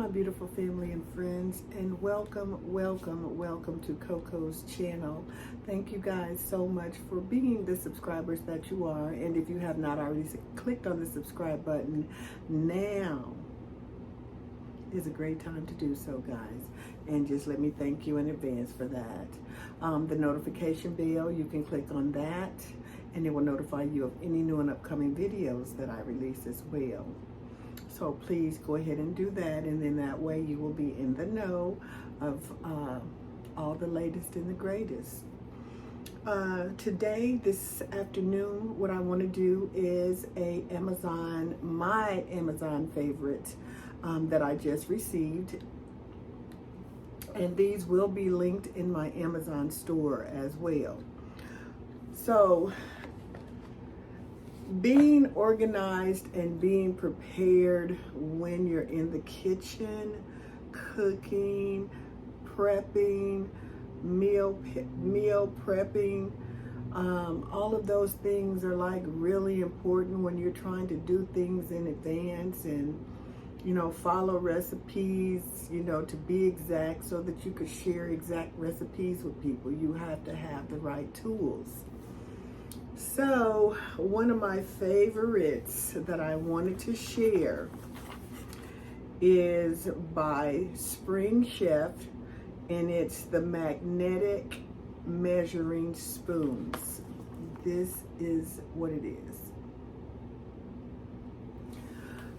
my beautiful family and friends, and welcome to Coco's channel. Thank you guys so much for being the subscribers that you are. And if you have not already clicked on the subscribe button, now is a great time to do so, guys. And just let me thank you in advance for that. The notification bell, you can click on that and it will notify you of any new and upcoming videos that I release as well. So please go ahead and do that, and then that way you will be in the know of all the latest and the greatest. Today, this afternoon, what I want to do is my Amazon favorite that I just received. And these will be linked in my Amazon store as well. So, being organized and being prepared when you're in the kitchen, cooking, prepping, meal prepping, all of those things are like really important when you're trying to do things in advance and, you know, follow recipes, you know, to be exact so that you could share exact recipes with people. You have to have the right tools. So, one of my favorites that I wanted to share is by Spring Chef, and it's the magnetic measuring spoons. This is what it is.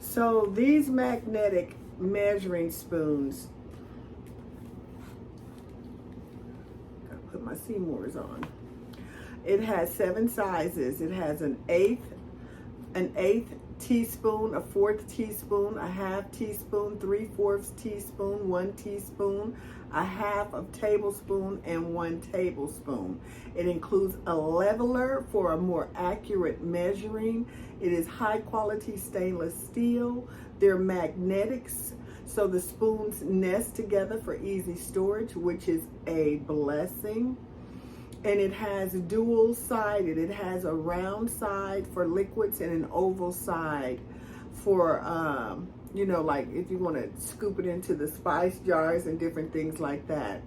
So, these magnetic measuring spoons, gotta put my Seymours on. It has 7 sizes. It has an eighth teaspoon, a 1/4 teaspoon, a 1/2 teaspoon, 3/4 teaspoon, 1 teaspoon, a 1/2 tablespoon, and 1 tablespoon. It includes a leveler for a more accurate measuring. It is high quality stainless steel. They're magnetics, so the spoons nest together for easy storage, which is a blessing. And it has dual-sided. It has a round side for liquids and an oval side for, you know, like if you want to scoop it into the spice jars and different things like that.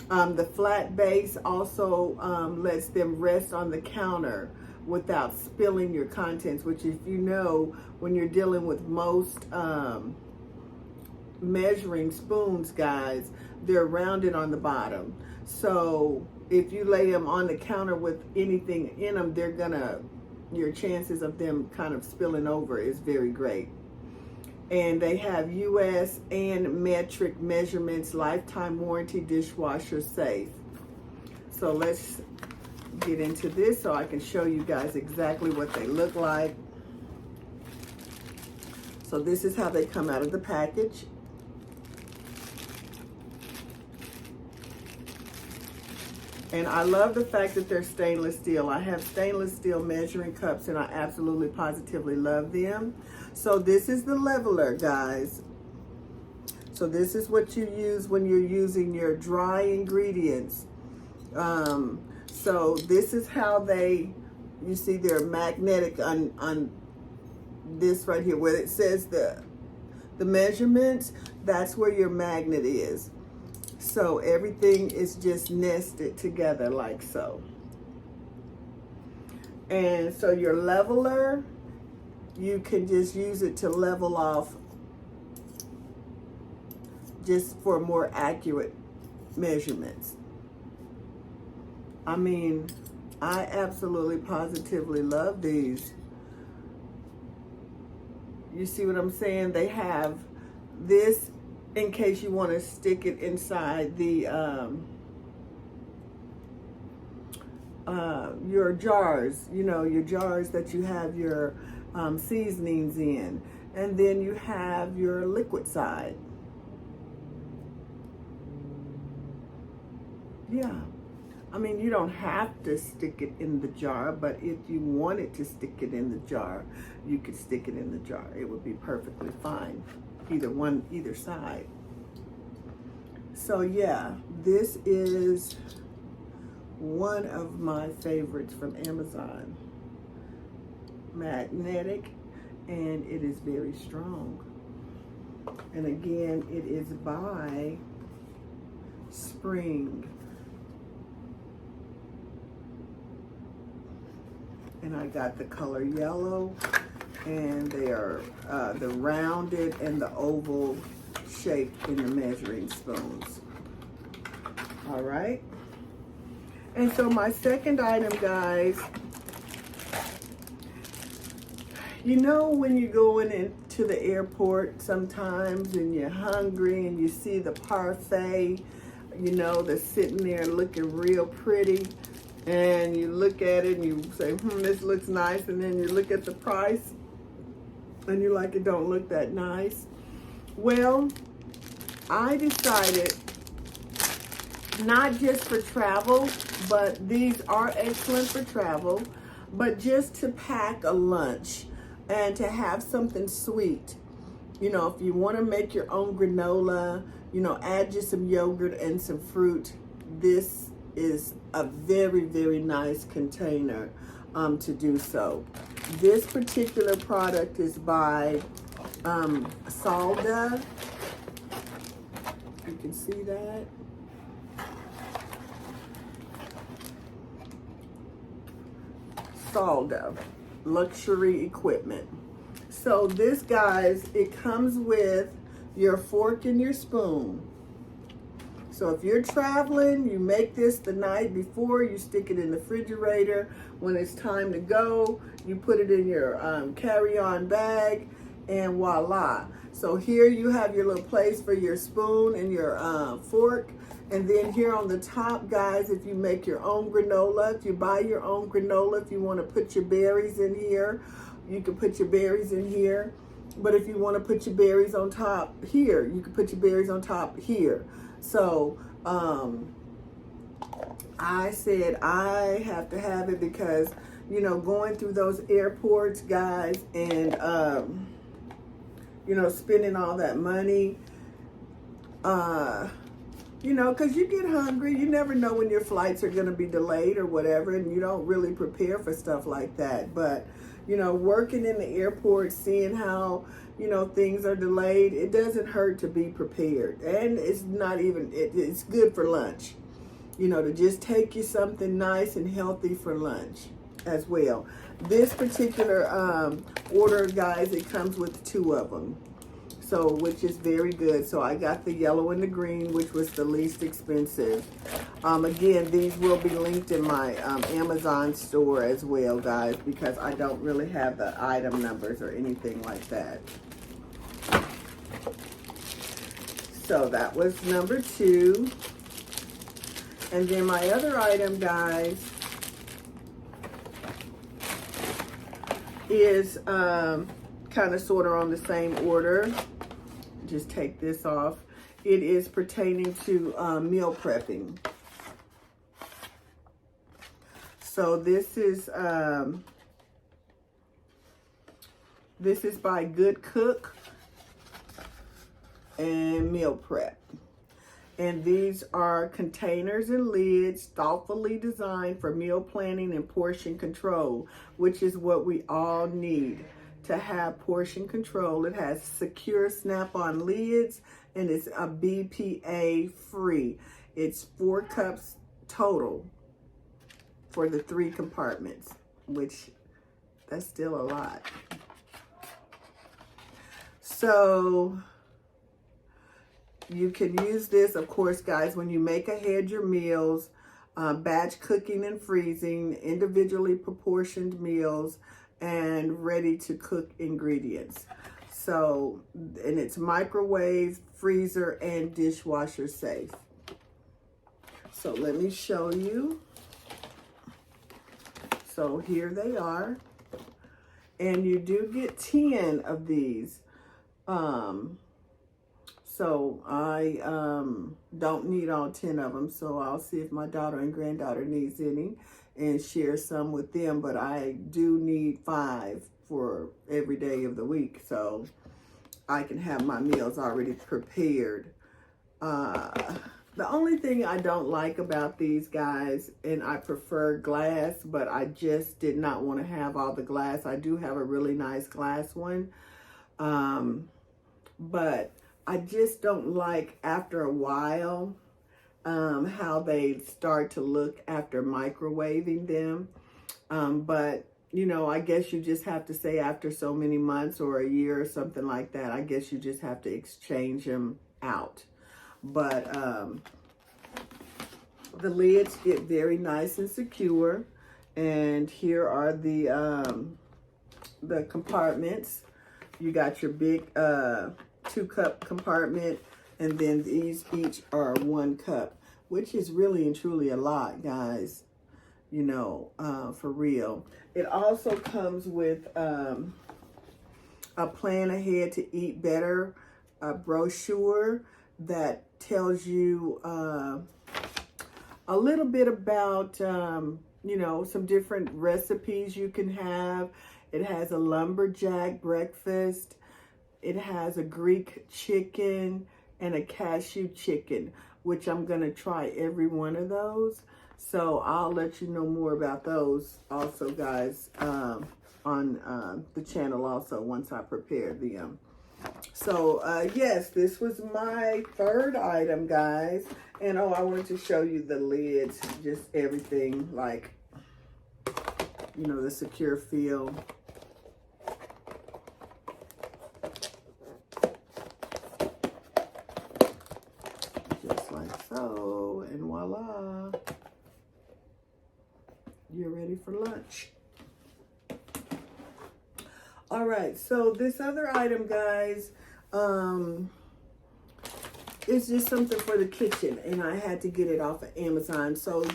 The flat base also lets them rest on the counter without spilling your contents, which, if you know, when you're dealing with most measuring spoons, guys, they're rounded on the bottom. So if you lay them on the counter with anything in them, your chances of them kind of spilling over is very great. And they have US and metric measurements, lifetime warranty, dishwasher safe. So let's get into this so I can show you guys exactly what they look like. So this is how they come out of the package. And I love the fact that they're stainless steel. I have stainless steel measuring cups and I absolutely positively love them. So this is the leveler, guys. So this is what you use when you're using your dry ingredients. So this is how you see they're magnetic on this right here where it says the measurements. That's where your magnet is. So everything is just nested together like so. And so your leveler, you can just use it to level off just for more accurate measurements. I mean, I absolutely positively love these. You see what I'm saying? They have this in case you want to stick it inside the your jars, you know, your jars that you have your seasonings in. And then you have your liquid side. Yeah. I mean, you don't have to stick it in the jar, but if you wanted to stick it in the jar, you could stick it in the jar. It would be perfectly fine. Either side. So yeah, this is one of my favorites from Amazon. Magnetic, and it is very strong. And again, it is by Spring. And I got the color yellow, and they are the rounded and the oval shape in the measuring spoons. All right. And so my second item, guys, you know when you're going into the airport sometimes and you're hungry and you see the parfait, you know, that's sitting there looking real pretty, and you look at it and you say, this looks nice, and then you look at the price and you're like, it don't look that nice. Well, I decided, not just for travel, but these are excellent for travel, but just to pack a lunch and to have something sweet. You know, if you want to make your own granola, you know, add just some yogurt and some fruit, this is a very, very nice container to do so. This particular product is by Salda. You can see that. Salda luxury equipment. So this, guys, it comes with your fork and your spoon. So if you're traveling, you make this the night before, you stick it in the refrigerator. When it's time to go, you put it in your carry-on bag, and voila. So here you have your little place for your spoon and your fork. And then here on the top, guys, if you make your own granola, if you buy your own granola, if you want to put your berries in here, you can put your berries in here. But if you want to put your berries on top here, you can put your berries on top here. So I said I have to have it because, you know, going through those airports, guys, and, you know, spending all that money, you know, because you get hungry. You never know when your flights are going to be delayed or whatever, and you don't really prepare for stuff like that. But, you know, working in the airport, seeing how, you know, things are delayed, it doesn't hurt to be prepared. And it's not even, it's good for lunch, you know, to just take you something nice and healthy for lunch as well. This particular order, guys, it comes with 2 of them. So, which is very good. So I got the yellow and the green, which was the least expensive. Again, these will be linked in my Amazon store as well, guys, because I don't really have the item numbers or anything like that. So that was number 2. And then my other item, guys, is kind of sort of on the same order. Just take this off. It is pertaining to meal prepping. So this is by Good Cook and Meal Prep. And these are containers and lids thoughtfully designed for meal planning and portion control, which is what we all need to have portion control. It has secure snap-on lids, and it's a BPA free. It's 4 cups total for the 3 compartments, which that's still a lot. So you can use this, of course, guys, when you make ahead your meals, batch cooking and freezing, individually proportioned meals, and ready to cook ingredients. So, and it's microwave, freezer, and dishwasher safe. So let me show you. So here they are. And you do get 10 of these. So I don't need all 10 of them. So I'll see if my daughter and granddaughter needs any and share some with them. But I do need 5 for every day of the week. So I can have my meals already prepared. The only thing I don't like about these, guys, and I prefer glass, but I just did not want to have all the glass. I do have a really nice glass one. But I just don't like after a while how they start to look after microwaving them. But, you know, I guess you just have to say after so many months or a year or something like that, I guess you just have to exchange them out. But the lids get very nice and secure. And here are the compartments. You got your big 2-cup compartment, and then these each are 1 cup, which is really and truly a lot, guys, you know, for real. It also comes with a Plan Ahead to Eat Better brochure that tells you a little bit about, you know, some different recipes you can have. It has a lumberjack breakfast. It has a Greek chicken and a cashew chicken, which I'm going to try every one of those. So I'll let you know more about those also, guys, on the channel also once I prepare them. So, yes, this was my 3rd item, guys. And, oh, I wanted to show you the lids, just everything, like, you know, the secure feel. Just like so, and voila. You're ready for lunch. All right, so this other item, guys, is just something for the kitchen, and I had to get it off of Amazon. So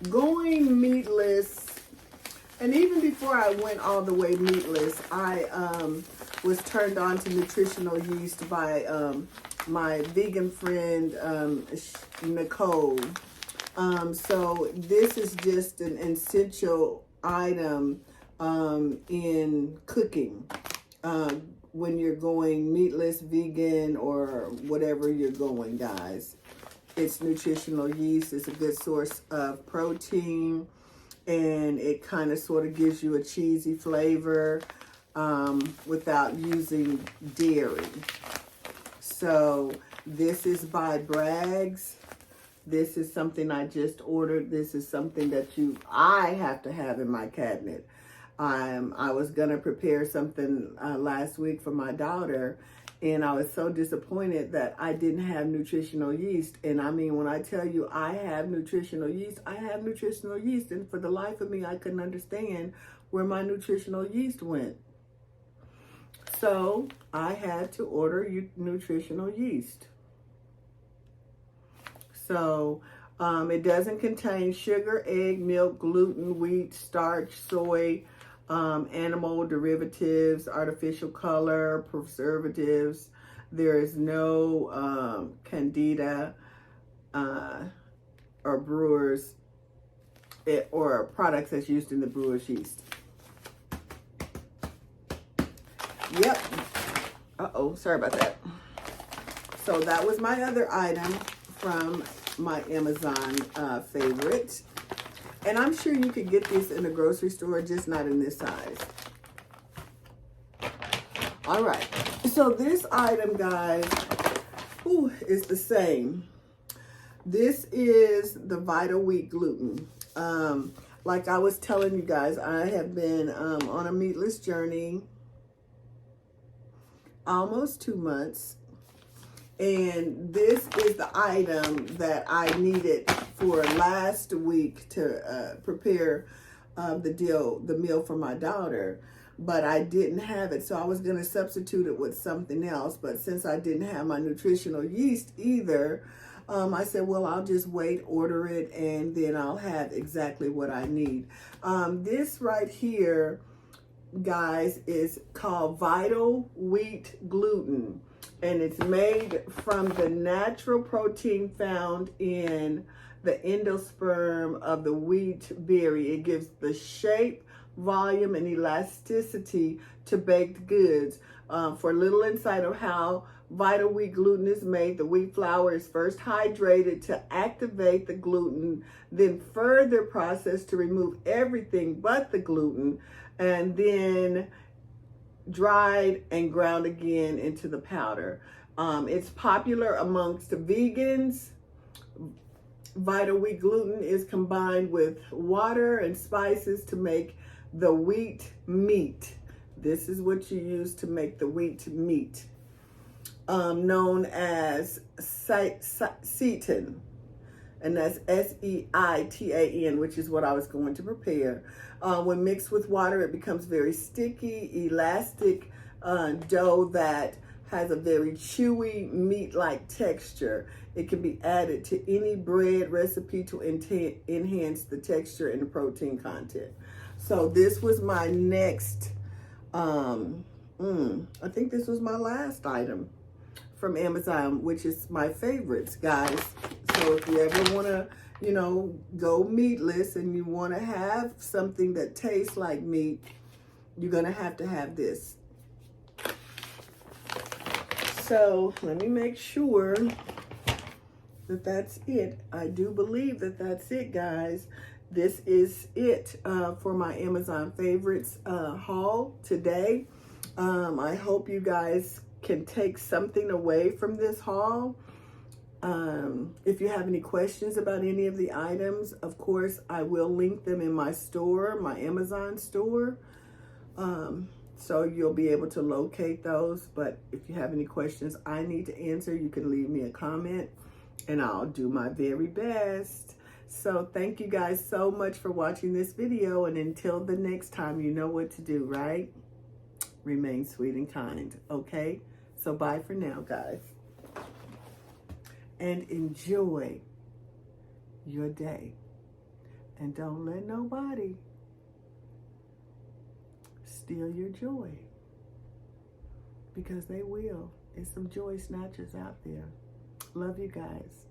going meatless, and even before I went all the way meatless, I was turned on to nutritional yeast by my vegan friend, Nicole. So this is just an essential item in cooking when you're going meatless, vegan, or whatever you're going, guys. It's nutritional yeast. It's a good source of protein, and it kind of sort of gives you a cheesy flavor without using dairy. So this is by Bragg's. This is something I just ordered. This is something that I have to have in my cabinet. I was going to prepare something last week for my daughter, and I was so disappointed that I didn't have nutritional yeast. And I mean, when I tell you I have nutritional yeast, I have nutritional yeast. And for the life of me, I couldn't understand where my nutritional yeast went. So I had to order nutritional yeast. So it doesn't contain sugar, egg, milk, gluten, wheat, starch, soy, animal derivatives, artificial color, preservatives. There is no candida or brewers or products that's used in the brewer's yeast. Yep. Uh-oh, sorry about that. So that was my other item from my Amazon favorite. And I'm sure you could get this in a grocery store, just not in this size. All right. So this item, guys, is the same. This is the Vital Wheat gluten. Like I was telling you guys, I have been on a meatless journey almost 2 months. And this is the item that I needed for last week to prepare the meal for my daughter. But I didn't have it, so I was going to substitute it with something else. But since I didn't have my nutritional yeast either, I said, well, I'll just wait, order it, and then I'll have exactly what I need. This right here, guys, is called Vital Wheat Gluten. And it's made from the natural protein found in the endosperm of the wheat berry. It gives the shape, volume, and elasticity to baked goods. For a little insight of how Vital Wheat gluten is made, the wheat flour is first hydrated to activate the gluten, then further processed to remove everything but the gluten, and then dried and ground again into the powder. It's popular amongst the vegans. Vital wheat gluten is combined with water and spices to make the wheat meat. This is what you use to make the wheat meat, known as seitan, and that's Seitan, which is what I was going to prepare. When mixed with water, it becomes very sticky, elastic dough that has a very chewy, meat-like texture. It can be added to any bread recipe to enhance the texture and the protein content. So this was my next, I think this was my last item from Amazon, which is my favorites, guys. So if you ever want to, you know, go meatless and you want to have something that tastes like meat, you're going to have this. So let me make sure that that's it. I do believe that that's it, guys. This is it for my Amazon favorites haul today. I hope you guys can take something away from this haul. If you have any questions about any of the items, of course, I will link them in my store, my Amazon store. So you'll be able to locate those. But if you have any questions I need to answer, you can leave me a comment and I'll do my very best. So thank you guys so much for watching this video. And until the next time, you know what to do, right? Remain sweet and kind, okay? So bye for now, guys. And enjoy your day. And don't let nobody steal your joy, because they will. There's some joy snatchers out there. Love you guys.